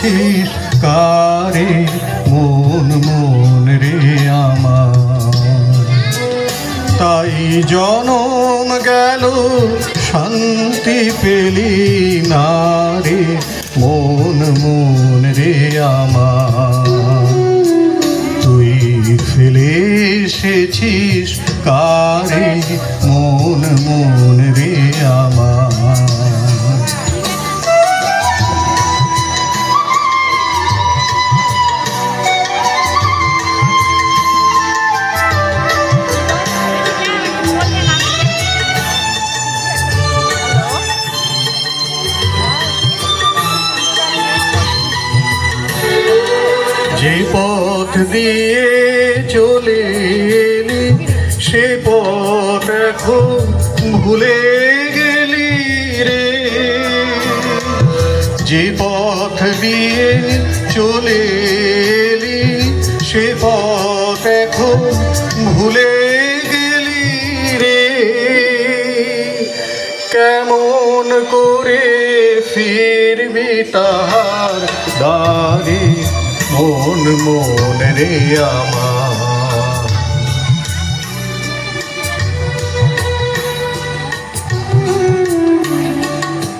এসেছিস কারে মন মন রে আমার। তাই জনম গেল শান্তি পেলি না রে মন মন রে আমার। তুই ফেলে এসেছিস কারে মন মন রে আমার। যে পথ দিয়ে চলে এলি সে পথ এখন ভুলে গেলি রে। যে পথ দিয়ে চলে এলি সে পথ এখন ভুলে গেলি রে। কেমন করে ফিরবি তাহার দ্বারে মন মন রে আমার।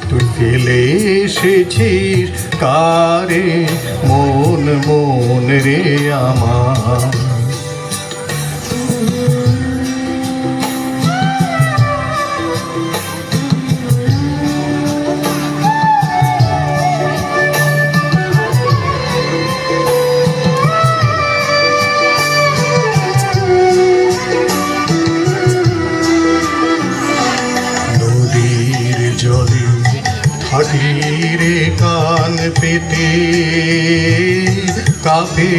তুই ফেলে এসেছিস কারে মন মন রে আমার। হাটিরে কান পেতে কাঁপে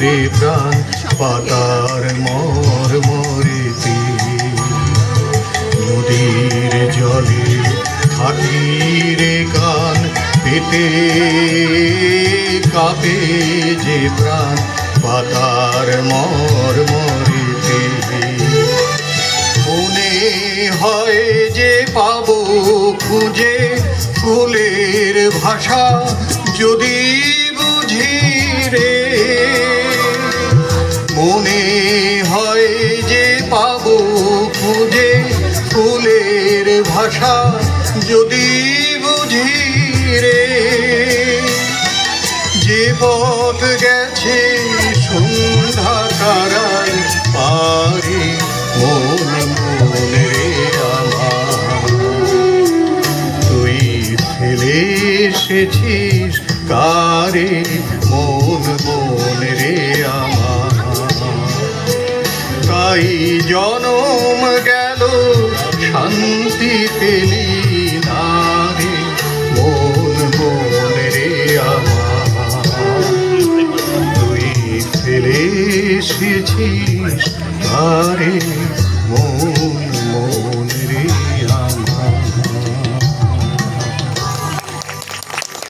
রে প্রাণ পাতার মর মরেতে। নদীর জলে হাটিরে কান পেতে কাঁপে যে প্রাণ পাতার মর মরেতে। মনে হয় যে পাবো খুঁজে ফুলের ভাষা যদি বুঝি রে। মনে হয় যে পাবো খুঁজে ফুলের ভাষা যদি বুঝি রে। যে পথ গেছে সন্ধ্যা তারার পারে মন মন রে আমার। তুই ফেলে এসেছিস কারে মন মন রে আমার। তাই জনম গেল শান্তি পেলি না রে মন মন রে আমার। তুই ফেলে এসেছিস কারে মন